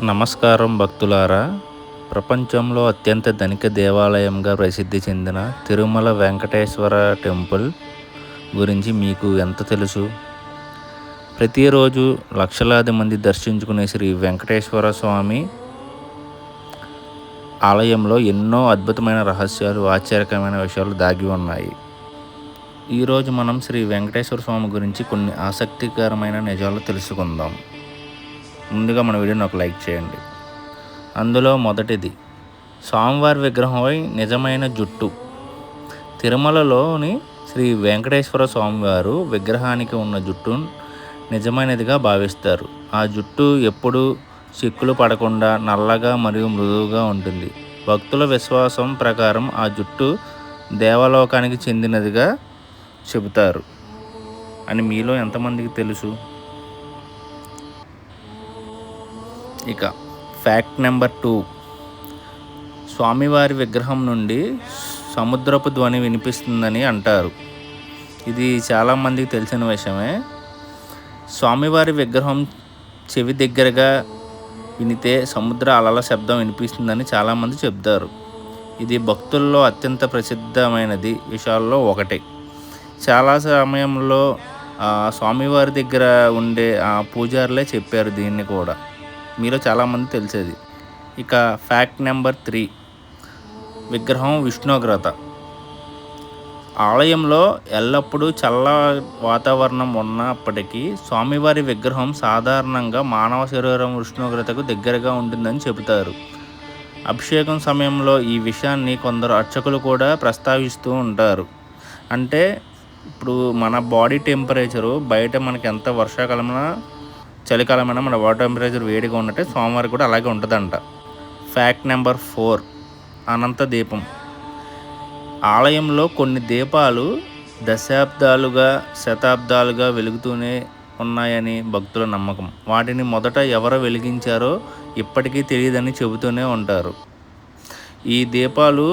నమస్కారం భక్తులారా. ప్రపంచంలో అత్యంత ధనిక దేవాలయంగా ప్రసిద్ధి చెందిన తిరుమల వెంకటేశ్వర టెంపుల్ గురించి మీకు ఎంత తెలుసు? ప్రతిరోజు లక్షలాది మంది దర్శించుకునే శ్రీ వెంకటేశ్వర స్వామి ఆలయంలో ఎన్నో అద్భుతమైన రహస్యాలు, ఆశ్చర్యకరమైన విషయాలు దాగి ఉన్నాయి. ఈరోజు మనం శ్రీ వెంకటేశ్వర స్వామి గురించి కొన్ని ఆసక్తికరమైన నిజాలు తెలుసుకుందాం. ముందుగా మన వీడియోని ఒక లైక్ చేయండి. అందులో మొదటిది, స్వామివారి విగ్రహంపై నిజమైన జుట్టు. తిరుమలలోని శ్రీ వెంకటేశ్వర స్వామివారు విగ్రహానికి ఉన్న జుట్టు నిజమైనదిగా భావిస్తారు. ఆ జుట్టు ఎప్పుడూ చిక్కులు పడకుండా నల్లగా మరియు మృదువుగా ఉంటుంది. భక్తుల విశ్వాసం ప్రకారం ఆ జుట్టు దేవలోకానికి చెందినదిగా చెబుతారు అని మీలో ఎంతమందికి తెలుసు? ఇక ఫ్యాక్ట్ నెంబర్ 2, స్వామివారి విగ్రహం నుండి సముద్రపు ధ్వని వినిపిస్తుందని అంటారు. ఇది చాలామందికి తెలిసిన విషయమే. స్వామివారి విగ్రహం చెవి దగ్గరగా వినితే సముద్ర అలల శబ్దం వినిపిస్తుందని చాలామంది చెప్తారు. ఇది భక్తుల్లో అత్యంత ప్రసిద్ధమైనది విషయాల్లో ఒకటి. చాలా సమయంలో స్వామివారి దగ్గర ఉండే పూజారులే చెప్పారు దీన్ని కూడా. మీలో చాలామంది తెలిసేది. ఇక ఫ్యాక్ట్ నెంబర్ 3, విగ్రహం ఉష్ణోగ్రత. ఆలయంలో ఎల్లప్పుడూ చల్ల వాతావరణం ఉన్నప్పటికీ స్వామివారి విగ్రహం సాధారణంగా మానవ శరీరం ఉష్ణోగ్రతకు దగ్గరగా ఉంటుందని చెబుతారు. అభిషేకం సమయంలో ఈ విషయాన్ని కొందరు అర్చకులు కూడా ప్రస్తావిస్తూ ఉంటారు. అంటే ఇప్పుడు మన బాడీ టెంపరేచరు బయట మనకి ఎంత వర్షాకాలమైనా చలికాలమైనా మన బాడీ టెంపరేచర్ వేడిగా ఉన్నట్టే స్వామివారి కూడా అలాగే ఉంటుందంట. ఫ్యాక్ట్ నెంబర్ 4, అనంత దీపం. ఆలయంలో కొన్ని దీపాలు దశాబ్దాలుగా, శతాబ్దాలుగా వెలుగుతూనే ఉన్నాయని భక్తుల నమ్మకం. వాటిని మొదట ఎవరు వెలిగించారో ఇప్పటికీ తెలియదని చెబుతూనే ఉంటారు. ఈ దీపాలు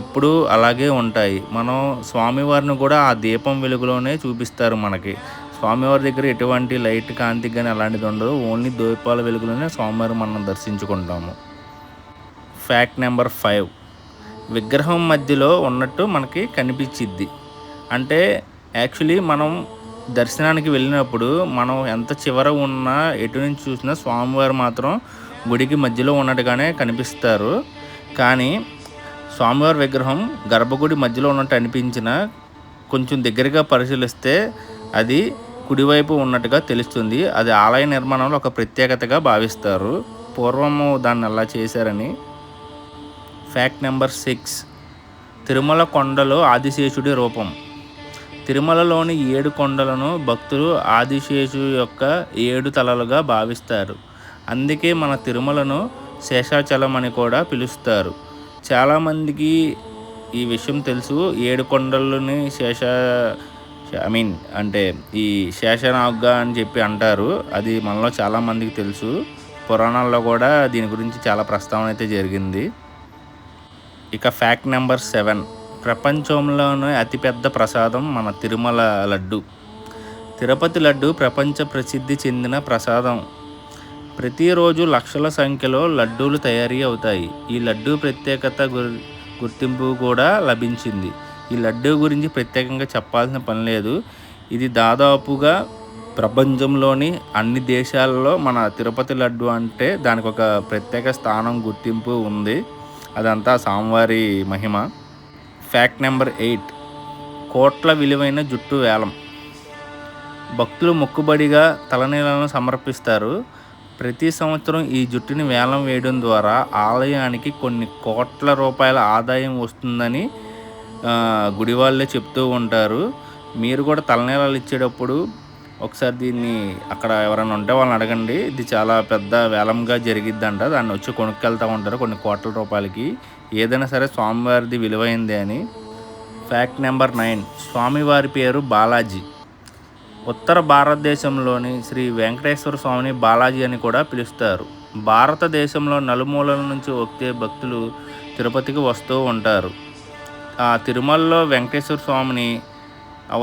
ఎప్పుడూ అలాగే ఉంటాయి. మనం స్వామివారిని కూడా ఆ దీపం వెలుగులోనే చూపిస్తారు మనకి. స్వామివారి దగ్గర ఎటువంటి లైట్ కాంతి కానీ అలాంటిది ఉండదు. ఓన్లీ దీపాల వెలుగులోనే స్వామివారిని మనం దర్శించుకుంటాము. ఫ్యాక్ట్ నెంబర్ 5, విగ్రహం మధ్యలో ఉన్నట్టు మనకి కనిపించిద్ది. అంటే యాక్చువల్లీ మనం దర్శనానికి వెళ్ళినప్పుడు మనం ఎంత చివర ఉన్నా, ఎటు నుంచి చూసినా స్వామివారు మాత్రం గుడికి మధ్యలో ఉన్నట్టుగానే కనిపిస్తారు. కానీ స్వామివారి విగ్రహం గర్భగుడి మధ్యలో ఉన్నట్టు అనిపించిన కొంచెం దగ్గరగా పరిశీలిస్తే అది కుడివైపు ఉన్నట్టుగా తెలుస్తుంది. అది ఆలయ నిర్మాణంలో ఒక ప్రత్యేకతగా భావిస్తారు. పూర్వము దాన్ని అలా చేశారని. ఫ్యాక్ట్ నెంబర్ 6, తిరుమల కొండలో ఆదిశేషుడి రూపం. తిరుమలలోని 7 కొండలను భక్తులు ఆదిశేషు యొక్క 7 తలలుగా భావిస్తారు. అందుకే మన తిరుమలను శేషాచలం అని కూడా పిలుస్తారు. చాలామందికి ఈ విషయం తెలుసు. 7 కొండలని అంటే ఈ శేషనాగ్గా అని చెప్పి అంటారు. అది మనలో చాలామందికి తెలుసు. పురాణాల్లో కూడా దీని గురించి చాలా ప్రస్తావన అయితే జరిగింది. ఇక ఫ్యాక్ట్ నెంబర్ 7, ప్రపంచంలోనే అతిపెద్ద ప్రసాదం మన తిరుమల లడ్డు. తిరుపతి లడ్డు ప్రపంచ ప్రసిద్ధి చెందిన ప్రసాదం. ప్రతిరోజు లక్షల సంఖ్యలో లడ్డూలు తయారీ అవుతాయి. ఈ లడ్డు ప్రత్యేకత గుర్తింపు కూడా లభించింది. ఈ లడ్డు గురించి ప్రత్యేకంగా చెప్పాల్సిన పని లేదు. ఇది దాదాపుగా ప్రపంచంలోని అన్ని దేశాలలో మన తిరుపతి లడ్డు అంటే దానికి ఒక ప్రత్యేక స్థానం, గుర్తింపు ఉంది. అదంతా స్వామివారి మహిమ. ఫ్యాక్ట్ నెంబర్ 8, కోట్ల విలువైన జుట్టు వేలం. భక్తులు మొక్కుబడిగా తలనీలను సమర్పిస్తారు. ప్రతి సంవత్సరం ఈ జుట్టుని వేలం వేయడం ద్వారా ఆలయానికి కొన్ని కోట్ల రూపాయల ఆదాయం వస్తుందని గుడి వాళ్ళే చెప్తూ ఉంటారు. మీరు కూడా తలనీలాలు ఇచ్చేటప్పుడు ఒకసారి దీన్ని అక్కడ ఎవరైనా ఉంటే వాళ్ళని అడగండి. ఇది చాలా పెద్ద వేలంగా జరిగిద్దంట. దాన్ని వచ్చి కొనుక్కెళ్తూ ఉంటారు కొన్ని కోట్ల రూపాయలకి. ఏదైనా సరే స్వామివారిది విలువైందే అని. ఫ్యాక్ట్ నెంబర్ 9, స్వామివారి పేరు బాలాజీ. ఉత్తర భారతదేశంలోని శ్రీ వెంకటేశ్వర స్వామిని బాలాజీ అని కూడా పిలుస్తారు. భారతదేశంలో నలుమూలల నుంచి వచ్చే భక్తులు తిరుపతికి వస్తూ ఉంటారు. ఆ తిరుమలలో వెంకటేశ్వర స్వామిని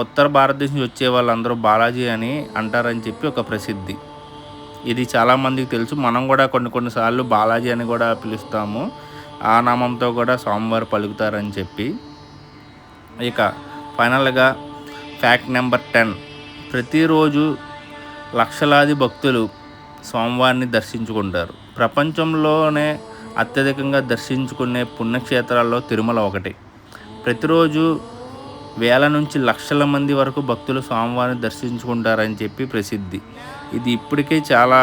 ఉత్తర భారతదేశం నుంచి వచ్చే వాళ్ళందరూ బాలాజీ అని అంటారని చెప్పి ఒక ప్రసిద్ధి. ఇది చాలామందికి తెలుసు. మనం కూడా కొన్నిసార్లు బాలాజీ అని కూడా పిలుస్తాము. ఆ నామంతో కూడా స్వామివారు పలుకుతారని చెప్పి. ఇక ఫైనల్గా ఫ్యాక్ట్ నెంబర్ 10. ప్రతిరోజు లక్షలాది భక్తులు స్వామివారిని దర్శించుకుంటారు. ప్రపంచంలోనే అత్యధికంగా దర్శించుకునే పుణ్యక్షేత్రాల్లో తిరుమల ఒకటి. ప్రతిరోజు వేల నుంచి లక్షల మంది వరకు భక్తులు స్వామివారిని దర్శించుకుంటారని చెప్పి ప్రసిద్ధి. ఇది ఇప్పటికే చాలా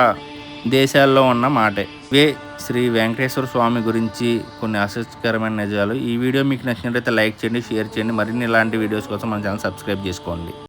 దేశాల్లో ఉన్న మాటే. ఇవే శ్రీ వెంకటేశ్వర స్వామి గురించి కొన్ని ఆసక్తికరమైన నిజాలు. ఈ వీడియో మీకు నచ్చినట్లయితే లైక్ చేయండి, షేర్ చేయండి. మరిన్ని ఇలాంటి వీడియోస్ కోసం మన ఛానల్ సబ్స్క్రైబ్ చేసుకోండి.